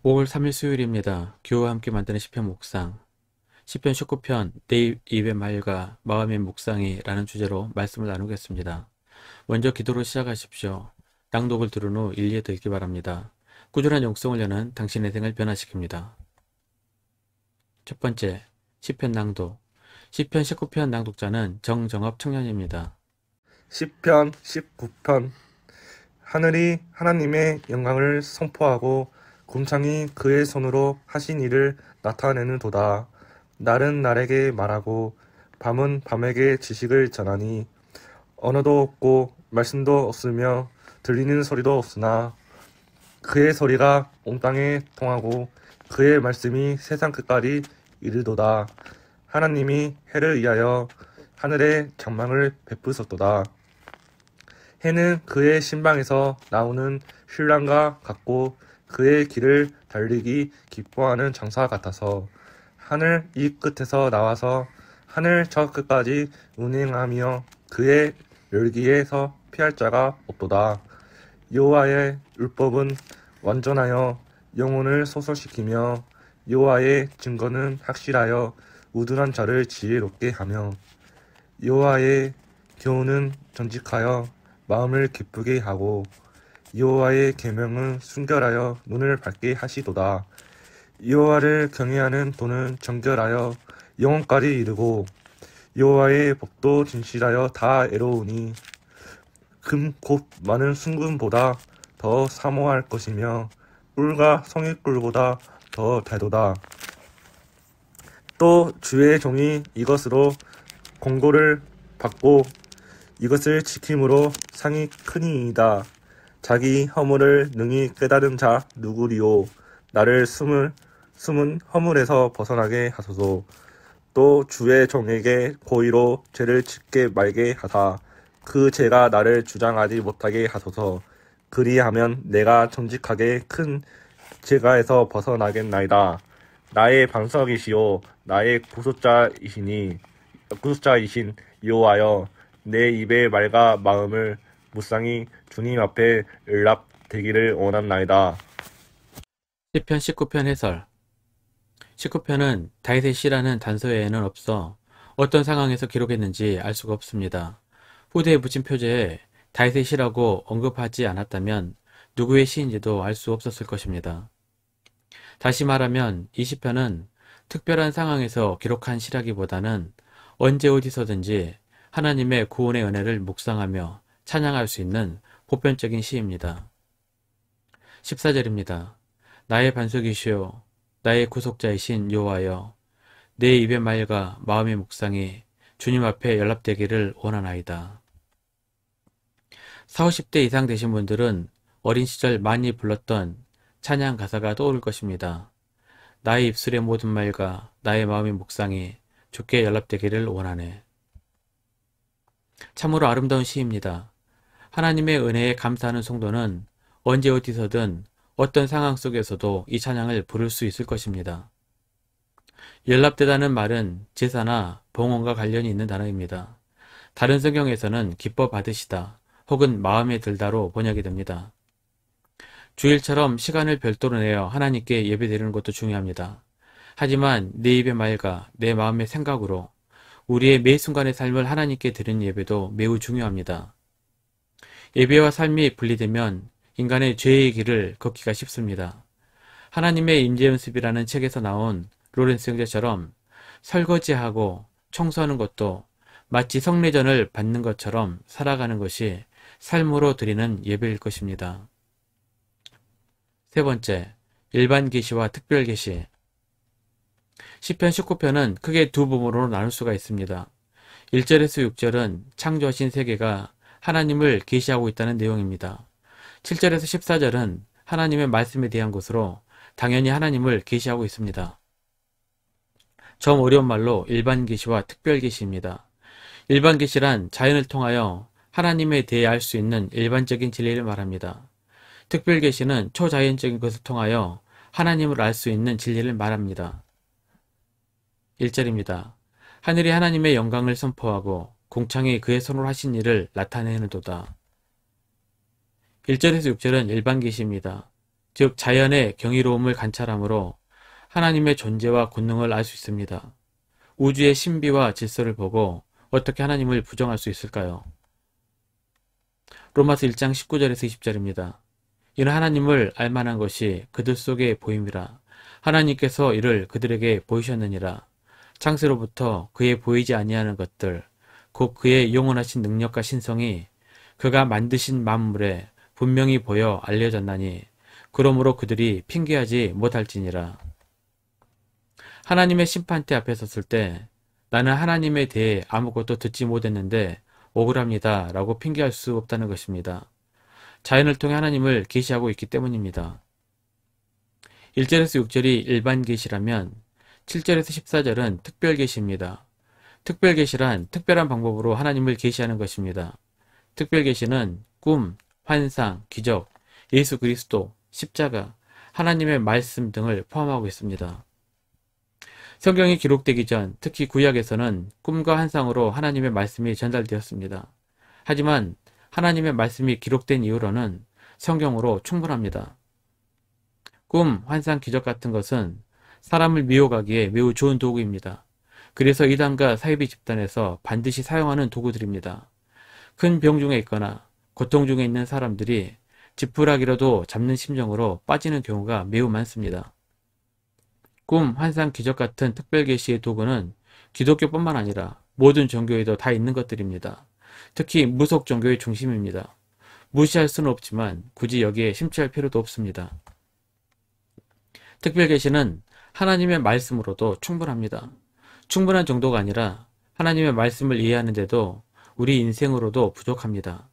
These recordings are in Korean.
5월 3일 수요일입니다. 교우와 함께 만드는 시편 묵상. 시편 19편 내 입의 말과 마음의 묵상이 라는 주제로 말씀을 나누겠습니다. 먼저 기도로 시작하십시오. 낭독을 들은 후 일리에 듣기 바랍니다. 꾸준한 영성을 여는 당신의 생을 변화시킵니다. 첫 번째, 시편 낭독. 시편 19편 낭독자는 정정업 청년입니다. 시편 19편. 하늘이 하나님의 영광을 선포하고 곰창이 그의 손으로 하신 일을 나타내는도다. 날은 날에게 말하고 밤은 밤에게 지식을 전하니 언어도 없고 말씀도 없으며 들리는 소리도 없으나 그의 소리가 온 땅에 통하고 그의 말씀이 세상 끝까지 이르도다. 하나님이 해를 위하여 하늘에 장막을 베푸셨도다. 해는 그의 신방에서 나오는 신랑과 같고 그의 길을 달리기 기뻐하는 장사 같아서 하늘 이 끝에서 나와서 하늘 저 끝까지 운행하며 그의 열기에서 피할 자가 없도다. 여호와의 율법은 완전하여 영혼을 소설시키며 여호와의 증거는 확실하여 우둔한 자를 지혜롭게 하며 여호와의 교훈은 정직하여 마음을 기쁘게 하고 여호와의 계명은 순결하여 눈을 밝게 하시도다. 여호와를 경외하는 도는 정결하여 영혼까지 이르고 여호와의 법도 진실하여 다 애로우니 금 곧 많은 순금보다 더 사모할 것이며 꿀과 성의꿀보다 더 달도다. 또 주의 종이 이것으로 공고를 받고 이것을 지킴으로 상이 크니이다. 자기 허물을 능히 깨달은 자 누구리요. 나를 숨은 허물에서 벗어나게 하소서. 또 주의 종에게 고의로 죄를 짓게 말게 하사 그 죄가 나를 주장하지 못하게 하소서. 그리하면 내가 정직하게 큰 죄가에서 벗어나겠나이다. 나의 반석이시요 나의 구속자이신 여호와여, 내 입의 말과 마음을 무쌍히 주님 앞에 연락되기를 원합나이다. 시편 19편 해설. 19편은 다윗의 시라는 단서 외에는 없어 어떤 상황에서 기록했는지 알 수가 없습니다. 후대에 붙인 표제에 다윗의 시라고 언급하지 않았다면 누구의 시인지도 알 수 없었을 것입니다. 다시 말하면 이 시편은 특별한 상황에서 기록한 시라기보다는 언제 어디서든지 하나님의 구원의 은혜를 묵상하며 찬양할 수 있는 보편적인 시입니다. 14절입니다. 나의 반석이시요 나의 구속자이신 여호와여, 내 입의 말과 마음의 묵상이 주님 앞에 연락되기를 원하나이다. 40, 50대 이상 되신 분들은 어린 시절 많이 불렀던 찬양 가사가 떠오를 것입니다. 나의 입술의 모든 말과 나의 마음의 묵상이 주께 연락되기를 원하네. 참으로 아름다운 시입니다. 하나님의 은혜에 감사하는 성도는 언제 어디서든 어떤 상황 속에서도 이 찬양을 부를 수 있을 것입니다. 연락되다는 말은 제사나 봉헌과 관련이 있는 단어입니다. 다른 성경에서는 기뻐 받으시다 혹은 마음에 들다로 번역이 됩니다. 주일처럼 시간을 별도로 내어 하나님께 예배드리는 것도 중요합니다. 하지만 내 입의 말과 내 마음의 생각으로 우리의 매 순간의 삶을 하나님께 드리는 예배도 매우 중요합니다. 예배와 삶이 분리되면 인간의 죄의 길을 걷기가 쉽습니다. 하나님의 임재 연습이라는 책에서 나온 로렌스 형제처럼 설거지하고 청소하는 것도 마치 성례전을 받는 것처럼 살아가는 것이 삶으로 드리는 예배일 것입니다. 세 번째, 일반 계시와 특별 계시. 시편 19편은 크게 두 부분으로 나눌 수가 있습니다. 1절에서 6절은 창조하신 세계가 하나님을 계시하고 있다는 내용입니다. 7절에서 14절은 하나님의 말씀에 대한 것으로 당연히 하나님을 계시하고 있습니다. 좀 어려운 말로 일반 계시와 특별 계시입니다. 일반 계시란 자연을 통하여 하나님에 대해 알 수 있는 일반적인 진리를 말합니다. 특별 계시는 초자연적인 것을 통하여 하나님을 알 수 있는 진리를 말합니다. 1절입니다. 하늘이 하나님의 영광을 선포하고 궁창이 그의 손으로 하신 일을 나타내는도다. 1절에서 6절은 일반 계시입니다. 즉 자연의 경이로움을 관찰함으로 하나님의 존재와 권능을 알 수 있습니다. 우주의 신비와 질서를 보고 어떻게 하나님을 부정할 수 있을까요? 로마서 1장 19절에서 20절입니다. 이는 하나님을 알만한 것이 그들 속에 보임이라. 하나님께서 이를 그들에게 보이셨느니라. 창세로부터 그의 보이지 아니하는 것들, 곧 그의 영원하신 능력과 신성이 그가 만드신 만물에 분명히 보여 알려졌나니 그러므로 그들이 핑계하지 못할지니라. 하나님의 심판대 앞에 섰을 때 나는 하나님에 대해 아무것도 듣지 못했는데 억울합니다 라고 핑계할 수 없다는 것입니다. 자연을 통해 하나님을 계시하고 있기 때문입니다. 1절에서 6절이 일반 계시라면 7절에서 14절은 특별 계시입니다. 특별 계시란 특별한 방법으로 하나님을 계시하는 것입니다. 특별 계시는 꿈, 환상, 기적, 예수 그리스도, 십자가, 하나님의 말씀 등을 포함하고 있습니다. 성경이 기록되기 전, 특히 구약에서는 꿈과 환상으로 하나님의 말씀이 전달되었습니다. 하지만 하나님의 말씀이 기록된 이후로는 성경으로 충분합니다. 꿈, 환상, 기적 같은 것은 사람을 미혹하기에 매우 좋은 도구입니다. 그래서 이단과 사이비 집단에서 반드시 사용하는 도구들입니다. 큰 병 중에 있거나 고통 중에 있는 사람들이 지푸라기라도 잡는 심정으로 빠지는 경우가 매우 많습니다. 꿈, 환상, 기적 같은 특별 계시의 도구는 기독교뿐만 아니라 모든 종교에도 다 있는 것들입니다. 특히 무속 종교의 중심입니다. 무시할 수는 없지만 굳이 여기에 심취할 필요도 없습니다. 특별 계시는 하나님의 말씀으로도 충분합니다. 충분한 정도가 아니라 하나님의 말씀을 이해하는데도 우리 인생으로도 부족합니다.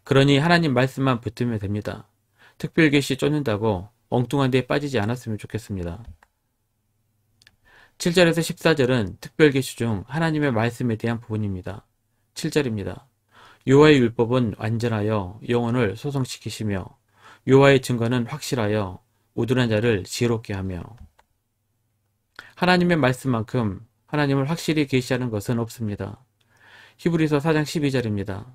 그러니 하나님 말씀만 붙들면 됩니다. 특별 계시 쫓는다고 엉뚱한 데에 빠지지 않았으면 좋겠습니다. 7절에서 14절은 특별 계시 중 하나님의 말씀에 대한 부분입니다. 7절입니다. 여호와의 율법은 완전하여 영혼을 소성시키시며 여호와의 증거는 확실하여 우둔한 자를 지혜롭게 하며. 하나님의 말씀만큼 하나님을 확실히 계시하는 것은 없습니다. 히브리서 4장 12절입니다.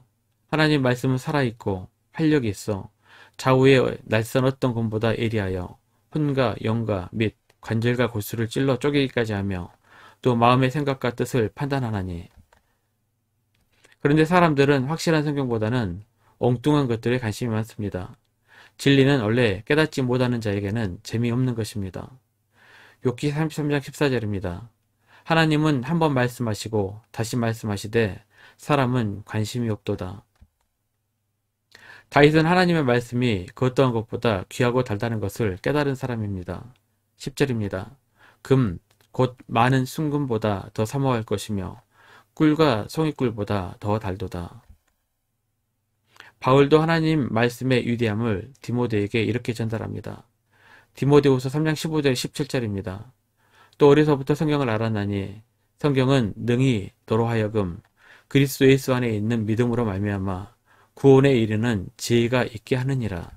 하나님 말씀은 살아있고 활력이 있어 좌우의 날선 어떤 검보다 예리하여 혼과 영과 및 관절과 골수를 찔러 쪼개기까지 하며 또 마음의 생각과 뜻을 판단하나니. 그런데 사람들은 확실한 성경보다는 엉뚱한 것들에 관심이 많습니다. 진리는 원래 깨닫지 못하는 자에게는 재미없는 것입니다. 욥기 33장 14절입니다. 하나님은 한 번 말씀하시고 다시 말씀하시되 사람은 관심이 없도다. 다윗은 하나님의 말씀이 그 어떠한 것보다 귀하고 달다는 것을 깨달은 사람입니다. 10절입니다. 금, 곧 많은 순금보다 더 사모할 것이며 꿀과 송이꿀보다 더 달도다. 바울도 하나님 말씀의 위대함을 디모데에게 이렇게 전달합니다. 디모데후서 3장 15절 17절입니다. 또 어려서부터 성경을 알았나니 성경은 능히 너로 하여금 그리스도 예수 안에 있는 믿음으로 말미암아 구원에 이르는 지혜가 있게 하느니라.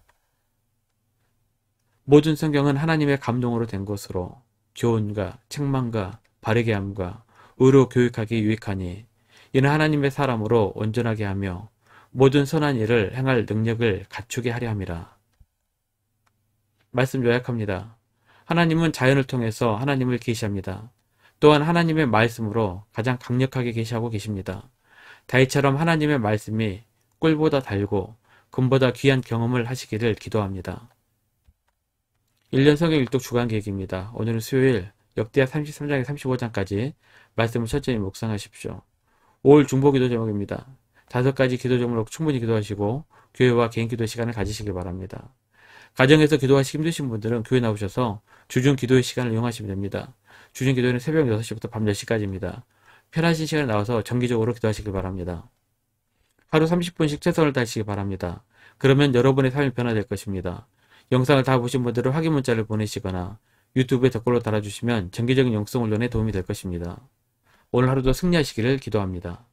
모든 성경은 하나님의 감동으로 된 것으로 교훈과 책망과 바르게 함과 의로 교육하기 유익하니 이는 하나님의 사람으로 온전하게 하며 모든 선한 일을 행할 능력을 갖추게 하려 함이라. 말씀 요약합니다. 하나님은 자연을 통해서 하나님을 계시합니다. 또한 하나님의 말씀으로 가장 강력하게 계시하고 계십니다. 다윗처럼 하나님의 말씀이 꿀보다 달고 금보다 귀한 경험을 하시기를 기도합니다. 1년 성경 일독 주간 계획입니다. 오늘은 수요일 역대하 33장에 35장까지 말씀을 천천히 묵상하십시오. 5월 중보기도 제목입니다. 5가지 기도 제목으로 충분히 기도하시고 교회와 개인 기도 시간을 가지시길 바랍니다. 가정에서 기도하시기 힘드신 분들은 교회 나오셔서 주중 기도의 시간을 이용하시면 됩니다. 주중 기도는 새벽 6시부터 밤 10시까지입니다. 편하신 시간에 나와서 정기적으로 기도하시길 바랍니다. 하루 30분씩 최선을 다하시기 바랍니다. 그러면 여러분의 삶이 변화될 것입니다. 영상을 다 보신 분들은 확인 문자를 보내시거나 유튜브에 댓글로 달아주시면 정기적인 영성 훈련에 도움이 될 것입니다. 오늘 하루도 승리하시기를 기도합니다.